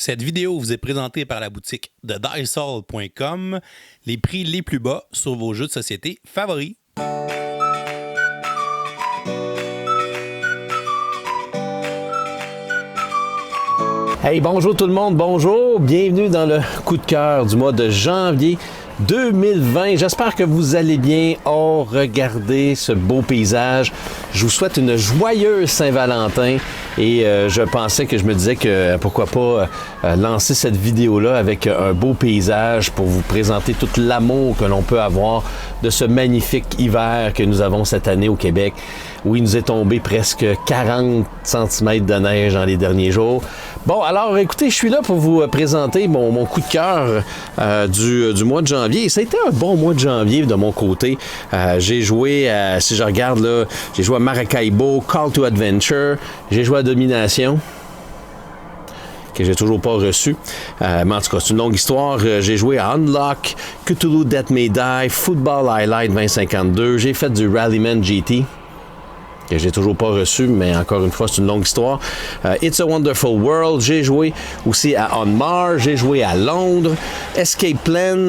Cette vidéo vous est présentée par la boutique de Diceall.com, les prix les plus bas sur vos jeux de société favoris. Hey, bonjour tout le monde, bonjour, bienvenue dans le coup de cœur du mois de janvier 2020. J'espère que vous allez bien. Oh, regardez ce beau paysage. Je vous souhaite une joyeuse Saint-Valentin et je pensais que je me disais que pourquoi pas lancer cette vidéo-là avec un beau paysage pour vous présenter tout l'amour que l'on peut avoir de ce magnifique hiver que nous avons cette année au Québec, où il nous est tombé presque 40 cm de neige dans les derniers jours. Bon, alors écoutez, je suis là pour vous présenter mon coup de cœur du mois de janvier. Ça a été un bon mois de janvier de mon côté. J'ai joué, si je regarde là, j'ai joué à Maracaibo, Call to Adventure, j'ai joué à Domination, que j'ai toujours pas reçu. Mais en tout cas, c'est une longue histoire. J'ai joué à Unlock, Cthulhu Death May Die, Football Highlight 2052, j'ai fait du Rallyman GT, que j'ai toujours pas reçu, mais encore une fois, c'est une longue histoire. It's a Wonderful World, j'ai joué aussi à On Mars, j'ai joué à Londres, Escape Plan,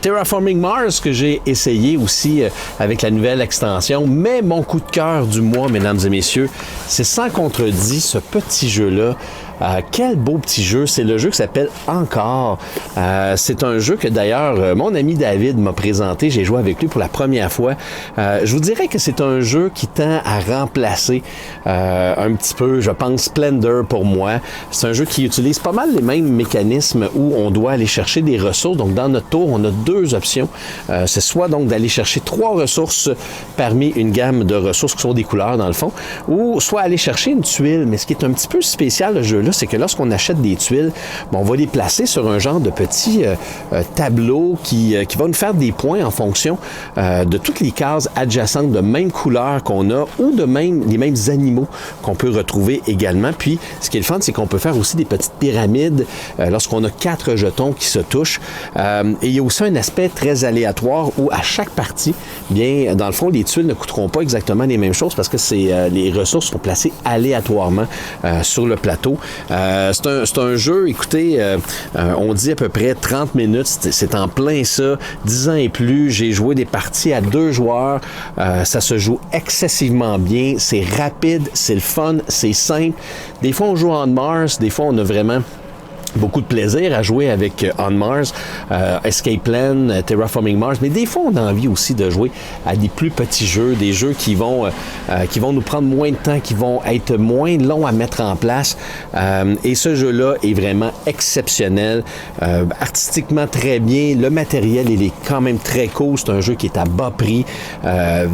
Terraforming Mars, que j'ai essayé aussi avec la nouvelle extension. Mais mon coup de cœur du mois, mesdames et messieurs, c'est sans contredit ce petit jeu-là. Quel beau petit jeu, c'est le jeu qui s'appelle Encore. C'est un jeu que d'ailleurs mon ami David m'a présenté, j'ai joué avec lui pour la première fois. Je vous dirais que c'est un jeu qui tend à remplacer un petit peu, je pense, Splendor pour moi. C'est un jeu qui utilise pas mal les mêmes mécanismes où on doit aller chercher des ressources. Donc dans notre tour, on a deux options. C'est soit donc d'aller chercher 3 ressources parmi une gamme de ressources qui sont des couleurs dans le fond, ou soit aller chercher une tuile. Mais ce qui est un petit peu spécial le jeu-là, c'est que lorsqu'on achète des tuiles, on va les placer sur un genre de petit tableau qui va nous faire des points en fonction de toutes les cases adjacentes de même couleur qu'on a ou de même les mêmes animaux qu'on peut retrouver également. Puis, ce qui est le fun, c'est qu'on peut faire aussi des petites pyramides lorsqu'on a 4 jetons qui se touchent. Et il y a aussi un aspect très aléatoire où à chaque partie, bien, dans le fond, les tuiles ne coûteront pas exactement les mêmes choses parce que les ressources sont placées aléatoirement sur le plateau. C'est un jeu, écoutez, on dit à peu près 30 minutes, c'est en plein ça, 10 ans et plus, j'ai joué des parties à 2 joueurs, ça se joue excessivement bien, c'est rapide, c'est le fun, c'est simple. Des fois on joue en Mars, des fois on a vraiment beaucoup de plaisir à jouer avec On Mars, Escape Plan, Terraforming Mars, mais des fois on a envie aussi de jouer à des plus petits jeux, des jeux qui vont nous prendre moins de temps, qui vont être moins longs à mettre en place. Et ce jeu-là est vraiment exceptionnel, artistiquement très bien, le matériel il est quand même très cool, c'est un jeu qui est à bas prix.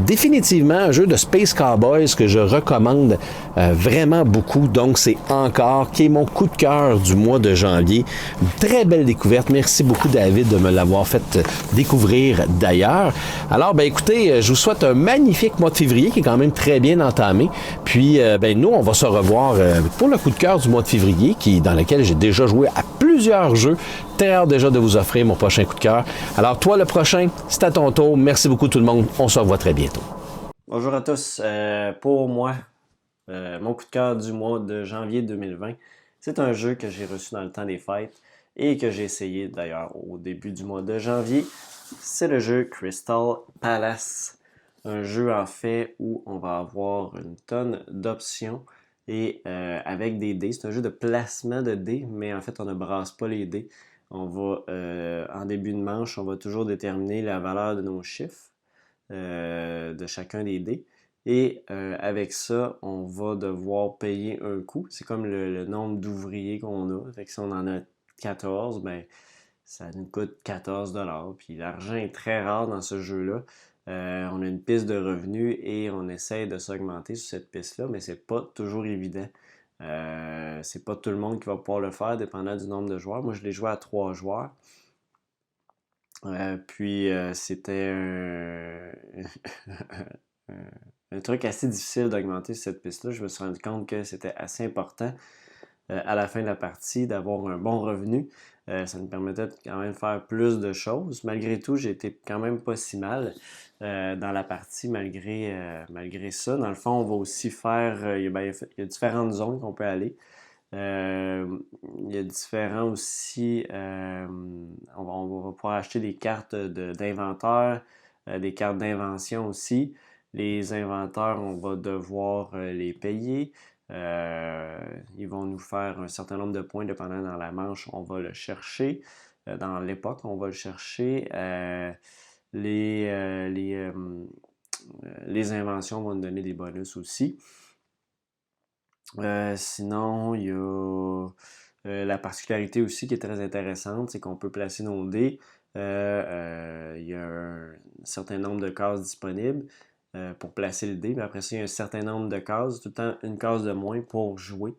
Définitivement un jeu de Space Cowboys que je recommande vraiment beaucoup, donc c'est Encore, qui est mon coup de cœur du mois de janvier. Une très belle découverte. Merci beaucoup, David, de me l'avoir fait découvrir d'ailleurs. Alors, ben écoutez, je vous souhaite un magnifique mois de février qui est quand même très bien entamé. Puis, ben nous, on va se revoir pour le coup de cœur du mois de février, dans lequel j'ai déjà joué à plusieurs jeux. Très hâte déjà de vous offrir mon prochain coup de cœur. Alors, toi, le prochain, c'est à ton tour. Merci beaucoup tout le monde. On se revoit très bientôt. Bonjour à tous. Pour moi, mon coup de cœur du mois de janvier 2020, c'est un jeu que j'ai reçu dans le temps des fêtes et que j'ai essayé d'ailleurs au début du mois de janvier. C'est le jeu Crystal Palace. Un jeu en fait où on va avoir une tonne d'options et avec des dés. C'est un jeu de placement de dés, mais en fait on ne brasse pas les dés. On va, en début de manche, on va toujours déterminer la valeur de nos chiffres de chacun des dés. Et avec ça, on va devoir payer un coût. C'est comme le nombre d'ouvriers qu'on a. Fait que si on en a 14, ben, ça nous coûte 14$. Puis l'argent est très rare dans ce jeu-là. On a une piste de revenus et on essaie de s'augmenter sur cette piste-là, mais c'est pas toujours évident. C'est pas tout le monde qui va pouvoir le faire, dépendant du nombre de joueurs. Moi, je l'ai joué à 3 joueurs. Puis c'était un truc assez difficile d'augmenter cette piste-là. Je me suis rendu compte que c'était assez important à la fin de la partie d'avoir un bon revenu. Ça nous permettait de quand même faire plus de choses. Malgré tout, j'ai été quand même pas si mal dans la partie malgré ça. Dans le fond, on va aussi faire... il y a différentes zones qu'on peut aller. Il y a différents aussi, on va pouvoir acheter des cartes d'inventaire, des cartes d'invention aussi. Les inventeurs, on va devoir les payer. Ils vont nous faire un certain nombre de points dépendant dans la manche, on va le chercher. Dans l'époque, on va le chercher. Les inventions vont nous donner des bonus aussi. Sinon, il y a la particularité aussi qui est très intéressante, c'est qu'on peut placer nos dés. Il y a un certain nombre de cases disponibles pour placer le dé, mais après ça, il y a un certain nombre de cases, tout le temps une case de moins pour jouer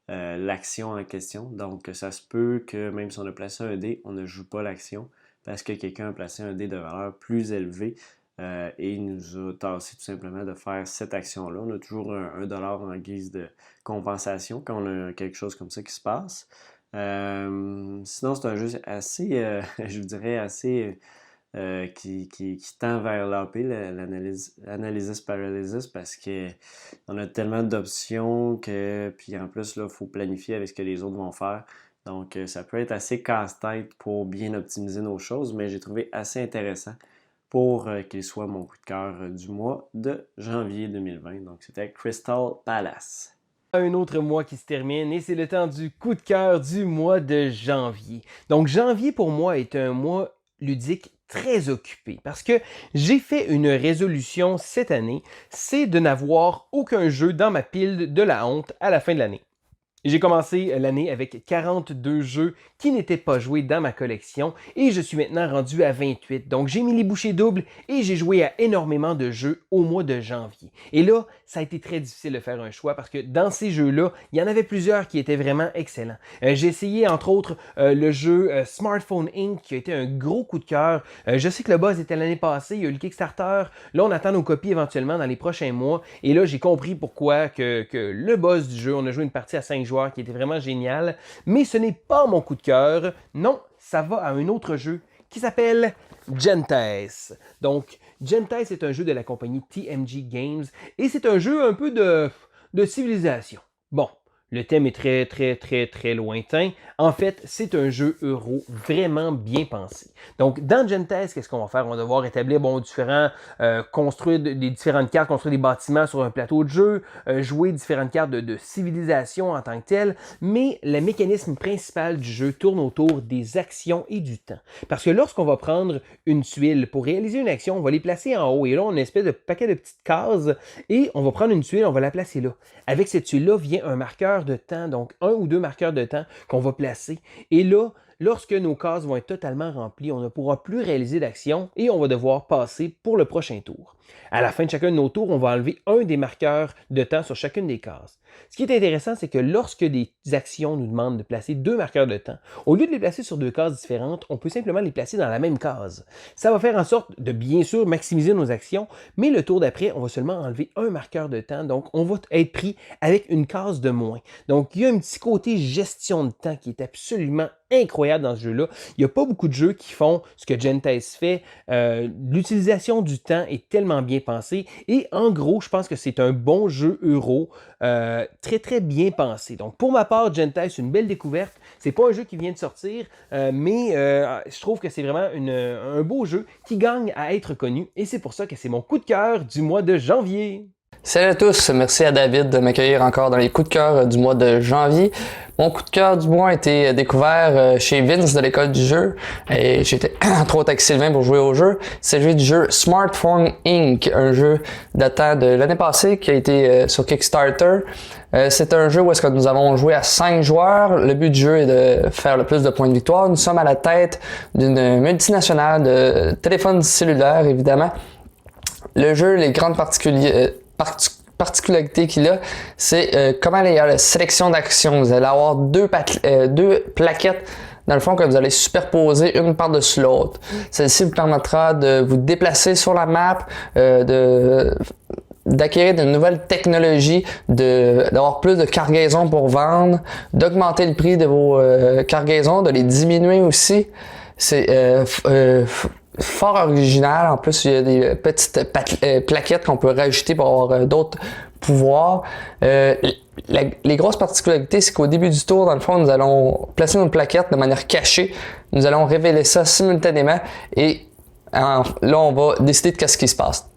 l'action en question. Donc, ça se peut que même si on a placé un dé, on ne joue pas l'action parce que quelqu'un a placé un dé de valeur plus élevée. Et il nous a tassé tout simplement de faire cette action-là. On a toujours un dollar en guise de compensation quand on a quelque chose comme ça qui se passe. Sinon, c'est un jeu assez, je vous dirais, assez qui tend vers l'AP, l'analysis paralysis, parce qu'on a tellement d'options que, puis en plus, il faut planifier avec ce que les autres vont faire. Donc, ça peut être assez casse-tête pour bien optimiser nos choses, mais j'ai trouvé assez intéressant pour qu'il soit mon coup de cœur du mois de janvier 2020. Donc, c'était Crystal Palace. Un autre mois qui se termine et c'est le temps du coup de cœur du mois de janvier. Donc, janvier pour moi est un mois ludique très occupé parce que j'ai fait une résolution cette année, c'est de n'avoir aucun jeu dans ma pile de la honte à la fin de l'année. J'ai commencé l'année avec 42 jeux qui n'étaient pas joués dans ma collection et je suis maintenant rendu à 28. Donc j'ai mis les bouchées doubles et j'ai joué à énormément de jeux au mois de janvier. Et là, ça a été très difficile de faire un choix parce que dans ces jeux-là, il y en avait plusieurs qui étaient vraiment excellents. J'ai essayé entre autres le jeu Smartphone Inc. qui a été un gros coup de cœur. Je sais que le buzz était l'année passée, il y a eu le Kickstarter. Là, on attend nos copies éventuellement dans les prochains mois. Et là, j'ai compris pourquoi que le buzz du jeu, on a joué une partie à 5 joueurs qui était vraiment génial, mais ce n'est pas mon coup de cœur. Non, ça va à un autre jeu qui s'appelle Gentes. Donc, Gentes est un jeu de la compagnie TMG Games et c'est un jeu un peu de civilisation. Bon, le thème est très lointain. En fait, c'est un jeu euro vraiment bien pensé. Donc, dans Gentes, qu'est-ce qu'on va faire? On va devoir établir construire des différentes cartes, construire des bâtiments sur un plateau de jeu, jouer différentes cartes de civilisation en tant que telle, mais le mécanisme principal du jeu tourne autour des actions et du temps. Parce que lorsqu'on va prendre une tuile pour réaliser une action, on va les placer en haut, et là, on a une espèce de paquet de petites cases, et on va prendre une tuile, on va la placer là. Avec cette tuile-là vient un marqueur de temps, donc 1 ou 2 marqueurs de temps qu'on va placer. Et là, lorsque nos cases vont être totalement remplies, on ne pourra plus réaliser d'action et on va devoir passer pour le prochain tour. À la fin de chacun de nos tours, on va enlever un des marqueurs de temps sur chacune des cases. Ce qui est intéressant, c'est que lorsque des actions nous demandent de placer 2 marqueurs de temps, au lieu de les placer sur 2 cases différentes, on peut simplement les placer dans la même case. Ça va faire en sorte de bien sûr maximiser nos actions, mais le tour d'après, on va seulement enlever un marqueur de temps, donc on va être pris avec une case de moins. Donc il y a un petit côté gestion de temps qui est absolument incroyable dans ce jeu-là. Il n'y a pas beaucoup de jeux qui font ce que Gentes fait. L'utilisation du temps est tellement bien pensée et en gros, je pense que c'est un bon jeu euro très bien pensé. Donc pour ma part, Gentes, c'est une belle découverte. C'est pas un jeu qui vient de sortir, mais je trouve que c'est vraiment un beau jeu qui gagne à être connu et c'est pour ça que c'est mon coup de cœur du mois de janvier. Salut à tous, merci à David de m'accueillir encore dans les coups de cœur du mois de janvier. Mon coup de cœur du mois a été découvert chez Vince de l'école du jeu et j'étais trop avec Sylvain pour jouer au jeu. C'est le jeu du jeu Smartphone Inc., un jeu datant de l'année passée qui a été sur Kickstarter. C'est un jeu où est-ce que nous avons joué à 5 joueurs. Le but du jeu est de faire le plus de points de victoire. Nous sommes à la tête d'une multinationale de téléphones cellulaires, évidemment. Le jeu, les grandes particularité qu'il a, c'est comment il y a la sélection d'actions. Vous allez avoir deux plaquettes dans le fond que vous allez superposer une par-dessus l'autre. Celle-ci vous permettra de vous déplacer sur la map, d'acquérir de nouvelles technologies, d'avoir plus de cargaisons pour vendre, d'augmenter le prix de vos cargaisons, de les diminuer aussi. C'est fort original. En plus, il y a des petites plaquettes qu'on peut rajouter pour avoir d'autres pouvoirs. Les grosses particularités, c'est qu'au début du tour, dans le fond, nous allons placer nos plaquettes de manière cachée. Nous allons révéler ça simultanément et là, on va décider de qu'est-ce qui se passe.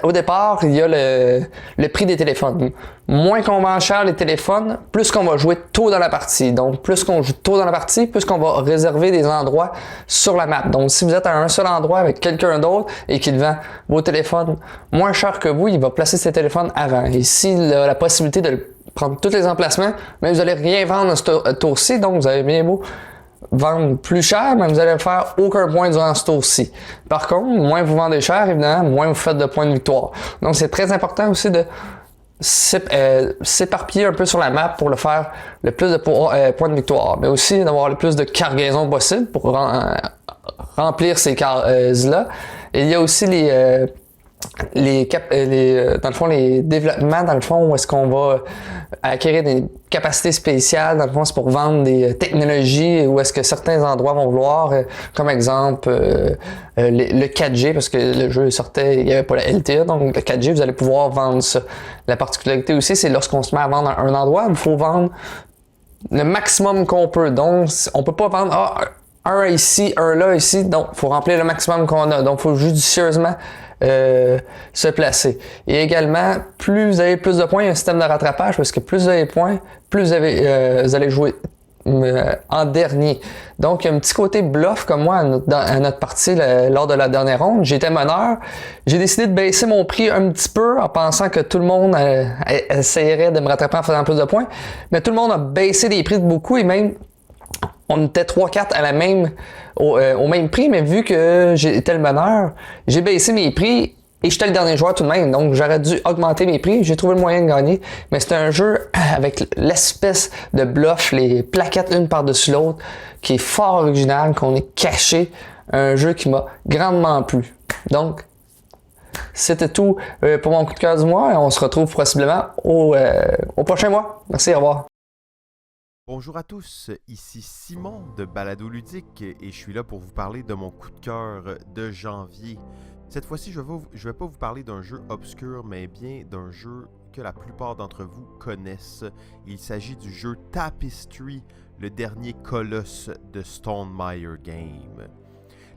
Au départ, il y a le prix des téléphones. Moins qu'on vend cher les téléphones, plus qu'on va jouer tôt dans la partie. Donc, plus qu'on joue tôt dans la partie, plus qu'on va réserver des endroits sur la map. Donc, si vous êtes à un seul endroit avec quelqu'un d'autre et qu'il vend vos téléphones moins cher que vous, il va placer ses téléphones avant. Et s'il a la possibilité de prendre tous les emplacements, mais vous n'allez rien vendre à ce tour-ci, donc vous avez bien beau vendre plus cher, mais vous allez faire aucun point durant ce tour-ci. Par contre, moins vous vendez cher, évidemment, moins vous faites de points de victoire. Donc, c'est très important aussi de s'éparpiller un peu sur la map pour le faire le plus de points de victoire, mais aussi d'avoir le plus de cargaisons possible pour remplir ces cases-là. Et il y a aussi dans le fond, les développements, dans le fond, où est-ce qu'on va acquérir des capacités spéciales, dans le fond, c'est pour vendre des technologies, où est-ce que certains endroits vont vouloir, comme exemple, le 4G, parce que le jeu sortait, il n'y avait pas la LTE, donc le 4G, vous allez pouvoir vendre ça. La particularité aussi, c'est lorsqu'on se met à vendre un endroit, il faut vendre le maximum qu'on peut. Donc, on peut pas vendre, un ici, un là, ici. Donc, il faut remplir le maximum qu'on a. Donc, il faut judicieusement se placer. Et également, plus vous avez plus de points, il y a un système de rattrapage, parce que plus vous avez de points, plus vous allez jouer en dernier. Donc, il y a un petit côté bluff comme moi à notre partie lors de la dernière ronde. J'étais meneur. J'ai décidé de baisser mon prix un petit peu en pensant que tout le monde essayerait de me rattraper en faisant plus de points. Mais tout le monde a baissé les prix de beaucoup et même on était 3-4 au même prix, mais vu que j'étais le meneur, j'ai baissé mes prix et j'étais le dernier joueur tout de même. Donc, j'aurais dû augmenter mes prix. J'ai trouvé le moyen de gagner. Mais c'est un jeu avec l'espèce de bluff, les plaquettes une par-dessus l'autre, qui est fort original, qu'on est caché. Un jeu qui m'a grandement plu. Donc, c'était tout pour mon coup de cœur du mois. Et on se retrouve possiblement au prochain mois. Merci, au revoir. Bonjour à tous, ici Simon de Balado Ludique et je suis là pour vous parler de mon coup de cœur de janvier. Cette fois-ci, je vais pas vous parler d'un jeu obscur, mais bien d'un jeu que la plupart d'entre vous connaissent. Il s'agit du jeu Tapestry, le dernier colosse de Stonemaier Games.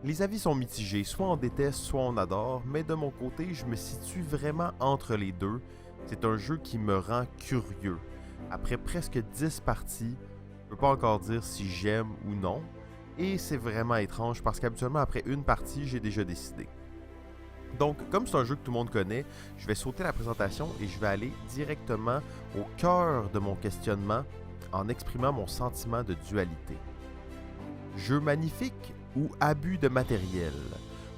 Les avis sont mitigés, soit on déteste, soit on adore, mais de mon côté, je me situe vraiment entre les deux. C'est un jeu qui me rend curieux. Après presque 10 parties, je peux pas encore dire si j'aime ou non, et c'est vraiment étrange parce qu'habituellement après une partie, j'ai déjà décidé. Donc, comme c'est un jeu que tout le monde connaît, je vais sauter la présentation et je vais aller directement au cœur de mon questionnement en exprimant mon sentiment de dualité. Jeu magnifique ou abus de matériel?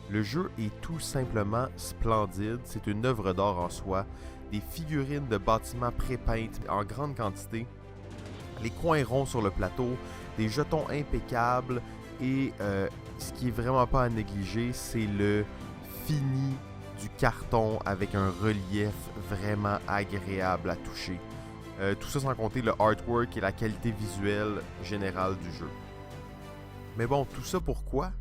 Le jeu est tout simplement splendide, c'est une œuvre d'art en soi, des figurines de bâtiments pré-peintes en grande quantité, les coins ronds sur le plateau, des jetons impeccables et ce qui est vraiment pas à négliger, c'est le fini du carton avec un relief vraiment agréable à toucher. Tout ça sans compter le artwork et la qualité visuelle générale du jeu. Mais bon, tout ça pourquoi?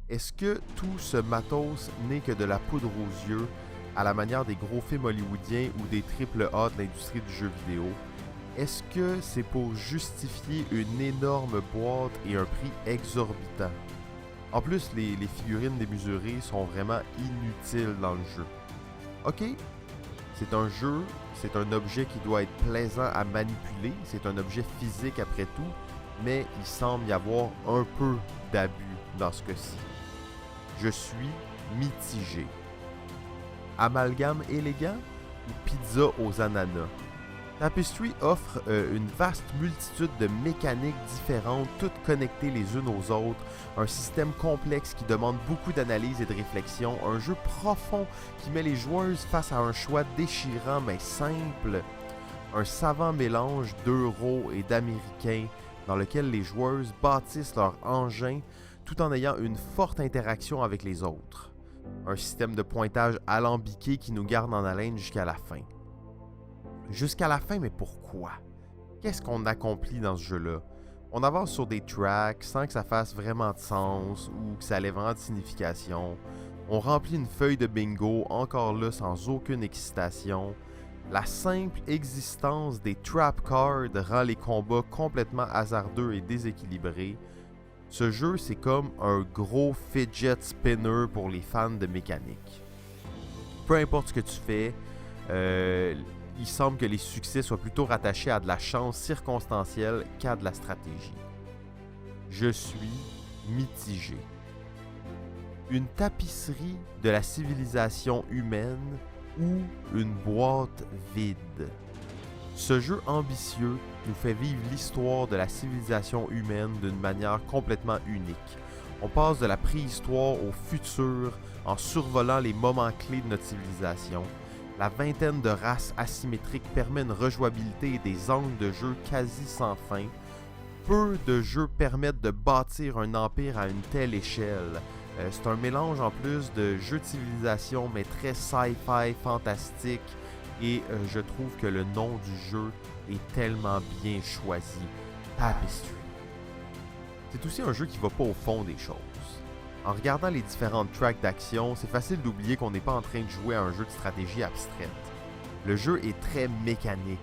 Est-ce que tout ce matos n'est que de la poudre aux yeux à la manière des gros films hollywoodiens ou des AAA de l'industrie du jeu vidéo? Est-ce que c'est pour justifier une énorme boîte et un prix exorbitant? En plus, les figurines démesurées sont vraiment inutiles dans le jeu. Ok, c'est un jeu, c'est un objet qui doit être plaisant à manipuler, c'est un objet physique après tout, mais il semble y avoir un peu d'abus dans ce cas-ci. Je suis mitigé. Amalgame élégant ou pizza aux ananas? Tapestry offre une vaste multitude de mécaniques différentes, toutes connectées les unes aux autres, un système complexe qui demande beaucoup d'analyse et de réflexion, un jeu profond qui met les joueuses face à un choix déchirant mais simple, un savant mélange d'euros et d'américains dans lequel les joueuses bâtissent leur engin tout en ayant une forte interaction avec les autres. Un système de pointage alambiqué qui nous garde en haleine jusqu'à la fin. Jusqu'à la fin, mais pourquoi? Qu'est-ce qu'on accomplit dans ce jeu-là? On avance sur des tracks sans que ça fasse vraiment de sens ou que ça ait vraiment de signification. On remplit une feuille de bingo, encore là sans aucune excitation. La simple existence des trap cards rend les combats complètement hasardeux et déséquilibrés. Ce jeu, c'est comme un gros fidget spinner pour les fans de mécanique. Peu importe ce que tu fais, il semble que les succès soient plutôt rattachés à de la chance circonstancielle qu'à de la stratégie. Je suis mitigé. Une tapisserie de la civilisation humaine ou une boîte vide. Ce jeu ambitieux nous fait vivre l'histoire de la civilisation humaine d'une manière complètement unique. On passe de la préhistoire au futur en survolant les moments clés de notre civilisation. La vingtaine de races asymétriques permet une rejouabilité et des angles de jeu quasi sans fin. Peu de jeux permettent de bâtir un empire à une telle échelle. C'est un mélange en plus de jeux de civilisation mais très sci-fi, fantastique. Et je trouve que le nom du jeu est tellement bien choisi. Tapestry. C'est aussi un jeu qui va pas au fond des choses. En regardant les différentes tracks d'action, c'est facile d'oublier qu'on n'est pas en train de jouer à un jeu de stratégie abstraite. Le jeu est très mécanique.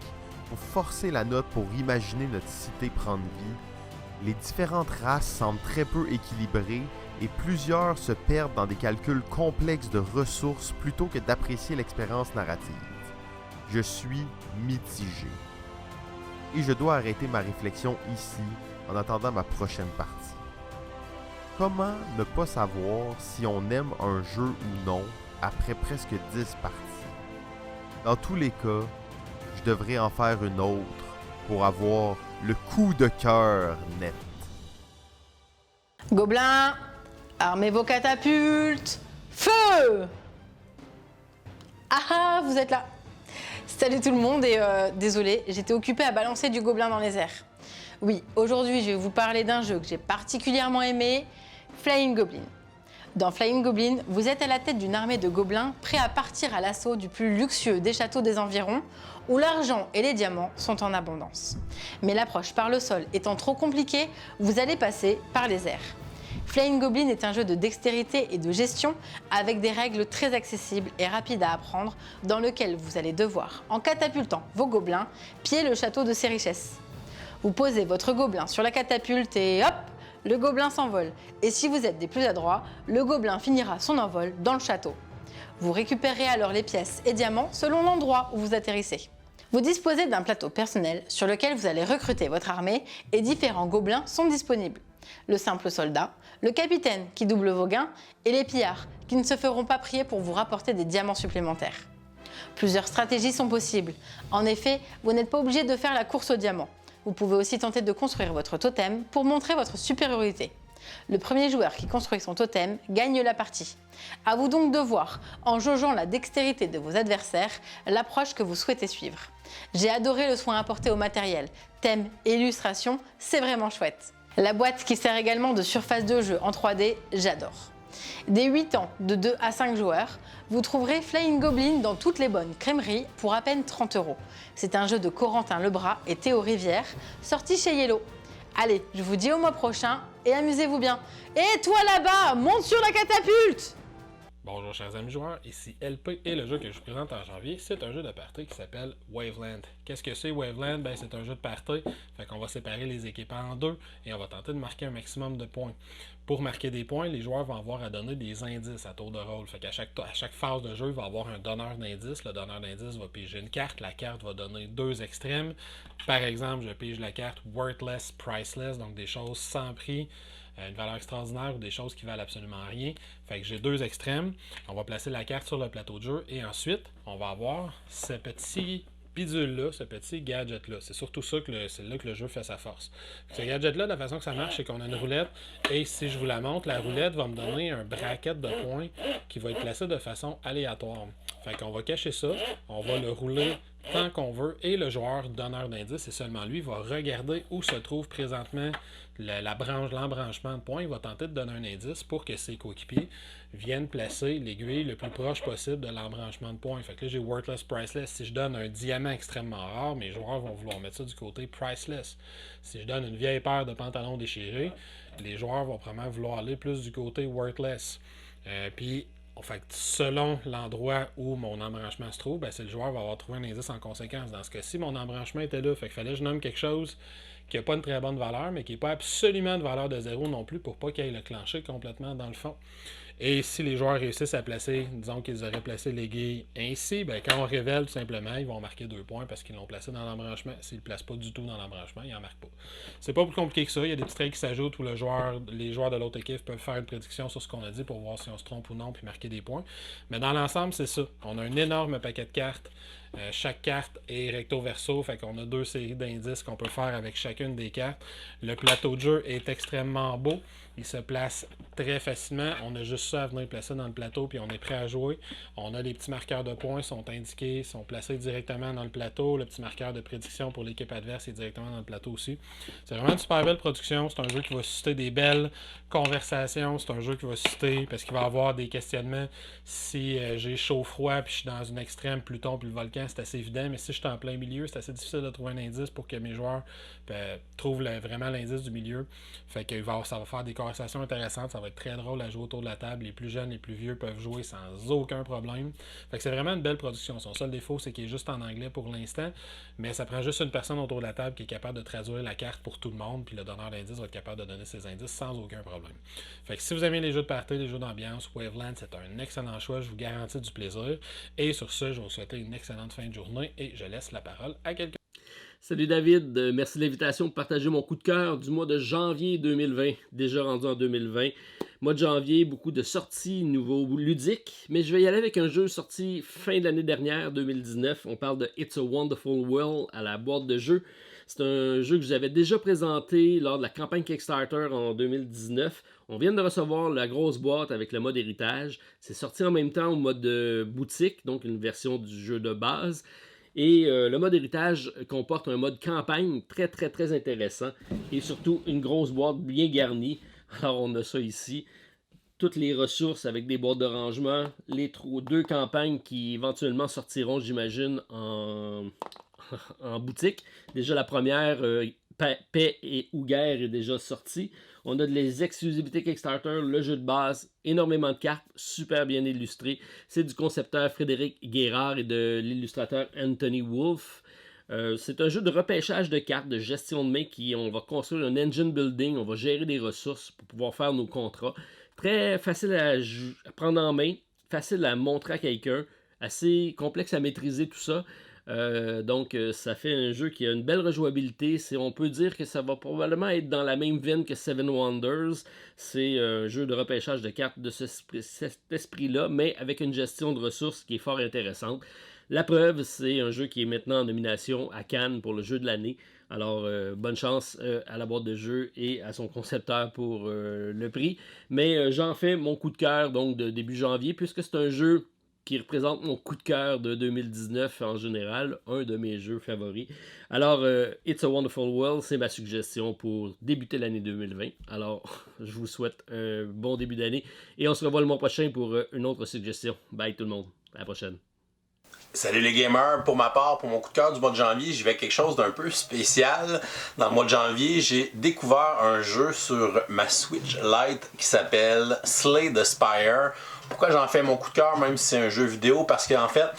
Faut forcer la note pour imaginer notre cité prendre vie. Les différentes races semblent très peu équilibrées et plusieurs se perdent dans des calculs complexes de ressources plutôt que d'apprécier l'expérience narrative. Je suis mitigé. Et je dois arrêter ma réflexion ici en attendant ma prochaine partie. Comment ne pas savoir si on aime un jeu ou non après presque 10 parties? Dans tous les cas, je devrais en faire une autre pour avoir le coup de cœur net. Gobelins, armez vos catapultes. Feu! Ah, vous êtes là. Salut tout le monde et désolé, j'étais occupée à balancer du gobelin dans les airs. Oui, aujourd'hui je vais vous parler d'un jeu que j'ai particulièrement aimé, Flying Goblin. Dans Flying Goblin, vous êtes à la tête d'une armée de gobelins prêts à partir à l'assaut du plus luxueux des châteaux des environs, où l'argent et les diamants sont en abondance. Mais l'approche par le sol étant trop compliquée, vous allez passer par les airs. Flying Goblin est un jeu de dextérité et de gestion avec des règles très accessibles et rapides à apprendre, dans lequel vous allez devoir, en catapultant vos gobelins, piller le château de ses richesses. Vous posez votre gobelin sur la catapulte et hop, le gobelin s'envole. Et si vous êtes des plus adroits, le gobelin finira son envol dans le château. Vous récupérez alors les pièces et diamants selon l'endroit où vous atterrissez. Vous disposez d'un plateau personnel sur lequel vous allez recruter votre armée et différents gobelins sont disponibles. Le simple soldat, le capitaine qui double vos gains et les pillards qui ne se feront pas prier pour vous rapporter des diamants supplémentaires. Plusieurs stratégies sont possibles. En effet, vous n'êtes pas obligé de faire la course aux diamants. Vous pouvez aussi tenter de construire votre totem pour montrer votre supériorité. Le premier joueur qui construit son totem gagne la partie. À vous donc de voir, en jaugeant la dextérité de vos adversaires, l'approche que vous souhaitez suivre. J'ai adoré le soin apporté au matériel, thème et illustration, c'est vraiment chouette. La boîte qui sert également de surface de jeu en 3D, j'adore. Dès 8 ans, de 2 à 5 joueurs, vous trouverez Flying Goblin dans toutes les bonnes crèmeries pour à peine 30 €. C'est un jeu de Corentin Lebras et Théo Rivière, sorti chez Yellow. Allez, je vous dis au mois prochain et amusez-vous bien. Et toi là-bas, monte sur la catapulte! Bonjour chers amis joueurs, ici LP et le jeu que je vous présente en janvier, c'est un jeu de party qui s'appelle Waveland. Qu'est-ce que c'est Waveland? Ben, c'est un jeu de party, fait qu'on va séparer les équipes en deux et on va tenter de marquer un maximum de points. Pour marquer des points, les joueurs vont avoir à donner des indices à tour de rôle. Fait qu'à chaque phase de jeu, il va y avoir un donneur d'indices. Le donneur d'indices va piger une carte. La carte va donner deux extrêmes. Par exemple, je pige la carte Worthless, Priceless, donc des choses sans prix, une valeur extraordinaire ou des choses qui valent absolument rien. Fait que j'ai deux extrêmes. On va placer la carte sur le plateau de jeu et ensuite, on va avoir ce petit bidule-là, ce petit gadget-là. C'est surtout ça que c'est là que le jeu fait sa force. Ce gadget-là, la façon que ça marche, c'est qu'on a une roulette et si je vous la montre, la roulette va me donner un bracket de points qui va être placé de façon aléatoire. Fait qu'on va cacher ça, on va le rouler tant qu'on veut et le joueur donneur d'indice, et seulement lui, va regarder où se trouve présentement l'embranchement de points. Il va tenter de donner un indice pour que ses coéquipiers viennent placer l'aiguille le plus proche possible de l'embranchement de points. Fait que là, j'ai Worthless, Priceless. Si je donne un diamant extrêmement rare, mes joueurs vont vouloir mettre ça du côté Priceless. Si je donne une vieille paire de pantalons déchirés, les joueurs vont probablement vouloir aller plus du côté Worthless. Puis, Fait que selon l'endroit où mon embranchement se trouve, ben, c'est le joueur va avoir trouvé un indice en conséquence. Dans ce cas-ci, mon embranchement était là. Fait qu'il fallait que je nomme quelque chose qui n'a pas une très bonne valeur, mais qui n'est pas absolument de valeur de 0 non plus pour pas qu'il aille le clencher complètement dans le fond. Et si les joueurs réussissent à placer, disons qu'ils auraient placé l'aiguille ainsi, ben quand on révèle tout simplement, ils vont marquer 2 points parce qu'ils l'ont placé dans l'embranchement. S'ils ne le placent pas du tout dans l'embranchement, ils n'en marquent pas. C'est pas plus compliqué que ça. Il y a des petites règles qui s'ajoutent où les joueurs de l'autre équipe peuvent faire une prédiction sur ce qu'on a dit pour voir si on se trompe ou non puis marquer des points. Mais dans l'ensemble, c'est ça. On a un énorme paquet de cartes. Chaque carte est recto-verso, fait qu'on a 2 séries d'indices qu'on peut faire avec chacune des cartes. Le plateau de jeu est extrêmement beau. Il se place très facilement. On a juste ça à venir placer dans le plateau, puis on est prêt à jouer. On a les petits marqueurs de points, sont indiqués, sont placés directement dans le plateau. Le petit marqueur de prédiction pour l'équipe adverse est directement dans le plateau aussi. C'est vraiment une super belle production. C'est un jeu qui va susciter des belles conversations. C'est un jeu qui va susciter, parce qu'il va y avoir des questionnements. Si j'ai chaud-froid, puis je suis dans une extrême, Pluton, puis le volcan, c'est assez évident. Mais si je suis en plein milieu, c'est assez difficile de trouver un indice pour que mes joueurs trouvent vraiment l'indice du milieu. Fait que ça va faire des conversations intéressantes. Ça va être très drôle à jouer autour de la table. Les plus jeunes, les plus vieux peuvent jouer sans aucun problème. Fait que c'est vraiment une belle production. Son seul défaut, c'est qu'il est juste en anglais pour l'instant. Mais ça prend juste une personne autour de la table qui est capable de traduire la carte pour tout le monde. Puis le donneur d'indices va être capable de donner ses indices sans aucun problème. Fait que si vous aimez les jeux de party, les jeux d'ambiance, Waveland, c'est un excellent choix. Je vous garantis du plaisir. Et sur ce, je vais vous souhaiter une excellente fin de journée et je laisse la parole à quelqu'un. Salut David, merci de l'invitation pour partager mon coup de cœur du mois de janvier 2020, déjà rendu en 2020. Mois de janvier, beaucoup de sorties nouveaux ludiques, mais je vais y aller avec un jeu sorti fin de l'année dernière, 2019. On parle de It's a Wonderful World à la boîte de jeu. C'est un jeu que je vous avais déjà présenté lors de la campagne Kickstarter en 2019. On vient de recevoir la grosse boîte avec le mode héritage. C'est sorti en même temps au mode boutique, donc une version du jeu de base. Et le mode héritage comporte un mode campagne très très très intéressant et surtout une grosse boîte bien garnie. Alors on a ça ici, toutes les ressources avec des boîtes de rangement, les 2 campagnes qui éventuellement sortiront j'imagine en boutique. Déjà la première, Paix et ou Guerre est déjà sortie. On a les exclusivités Kickstarter, le jeu de base, énormément de cartes, super bien illustré. C'est du concepteur Frédéric Guérard et de l'illustrateur Anthony Wolf. C'est un jeu de repêchage de cartes, de gestion de main on va construire un engine building, on va gérer des ressources pour pouvoir faire nos contrats. Très facile à prendre en main, facile à montrer à quelqu'un, assez complexe à maîtriser tout ça. Donc ça fait un jeu qui a une belle rejouabilité. On peut dire que ça va probablement être dans la même veine que Seven Wonders. C'est un jeu de repêchage de cartes de cet esprit-là, mais avec une gestion de ressources qui est fort intéressante. La preuve, c'est un jeu qui est maintenant en nomination à Cannes pour le jeu de l'année. Alors, bonne chance à la boîte de jeu et à son concepteur pour le prix. Mais j'en fais mon coup de cœur donc de début janvier, puisque c'est un jeu qui représente mon coup de cœur de 2019 en général, un de mes jeux favoris. Alors, It's a Wonderful World, c'est ma suggestion pour débuter l'année 2020. Alors, je vous souhaite un bon début d'année et on se revoit le mois prochain pour une autre suggestion. Bye tout le monde, à la prochaine. Salut les gamers, pour ma part, pour mon coup de cœur du mois de janvier, j'y vais quelque chose d'un peu spécial. Dans le mois de janvier, j'ai découvert un jeu sur ma Switch Lite qui s'appelle Slay the Spire. Pourquoi j'en fais mon coup de cœur, même si c'est un jeu vidéo? Parce qu'en fait,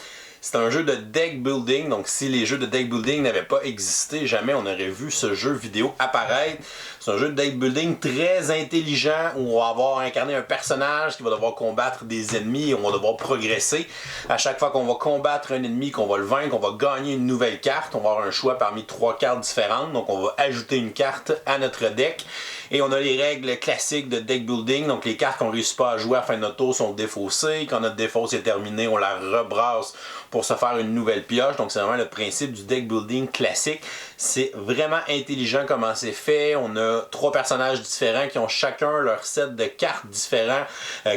c'est un jeu de deck building, donc si les jeux de deck building n'avaient pas existé, jamais on aurait vu ce jeu vidéo apparaître. C'est un jeu de deck building très intelligent où on va avoir incarné un personnage qui va devoir combattre des ennemis et on va devoir progresser. À chaque fois qu'on va combattre un ennemi, qu'on va le vaincre, on va gagner une nouvelle carte. On va avoir un choix parmi 3 cartes différentes, donc on va ajouter une carte à notre deck. Et on a les règles classiques de deck building, donc les cartes qu'on ne réussit pas à jouer à la fin de notre tour sont défaussées. Quand notre défausse est terminée, on la rebrasse pour se faire une nouvelle pioche. Donc c'est vraiment le principe du deck building classique. C'est vraiment intelligent comment c'est fait. On a 3 personnages différents qui ont chacun leur set de cartes différents,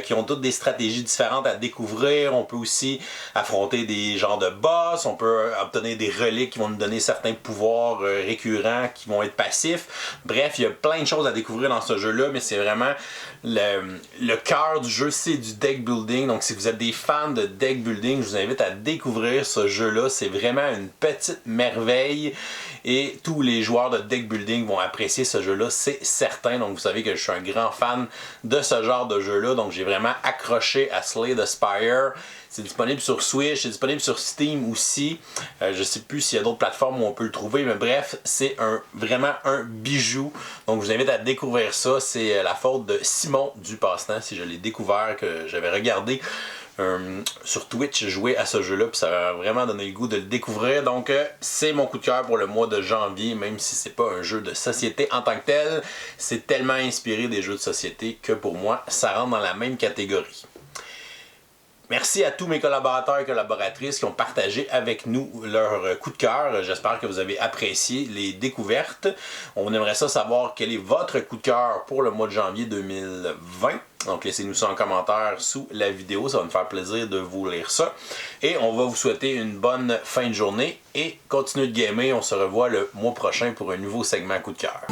qui ont toutes des stratégies différentes à découvrir. On peut aussi affronter des genres de boss. On peut obtenir des reliques qui vont nous donner certains pouvoirs récurrents qui vont être passifs. Bref, il y a plein de choses à découvrir dans ce jeu-là, mais c'est vraiment le cœur du jeu, c'est du deck building. Donc si vous êtes des fans de deck building, je vous invite à découvrir ce jeu-là. C'est vraiment une petite merveille. et tous les joueurs de deck building vont apprécier ce jeu-là, c'est certain. Donc vous savez que je suis un grand fan de ce genre de jeu-là, donc j'ai vraiment accroché à Slay the Spire. C'est disponible sur Switch, c'est disponible sur Steam aussi. Je sais plus s'il y a d'autres plateformes où on peut le trouver, mais bref, c'est vraiment un bijou. Donc je vous invite à découvrir ça. C'est la faute de Simon du Passe-Temps, si je l'ai découvert, que j'avais regardé sur Twitch jouer à ce jeu-là, puis ça m'a vraiment donné le goût de le découvrir. Donc c'est mon coup de cœur pour le mois de janvier, même si c'est pas un jeu de société en tant que tel. C'est tellement inspiré des jeux de société que pour moi, ça rentre dans la même catégorie. Merci à tous mes collaborateurs et collaboratrices qui ont partagé avec nous leur coup de cœur. J'espère que vous avez apprécié les découvertes. On aimerait ça savoir quel est votre coup de cœur pour le mois de janvier 2020. Donc laissez-nous ça en commentaire sous la vidéo, ça va me faire plaisir de vous lire ça. Et on va vous souhaiter une bonne fin de journée et continuez de gamer. On se revoit le mois prochain pour un nouveau segment coup de cœur.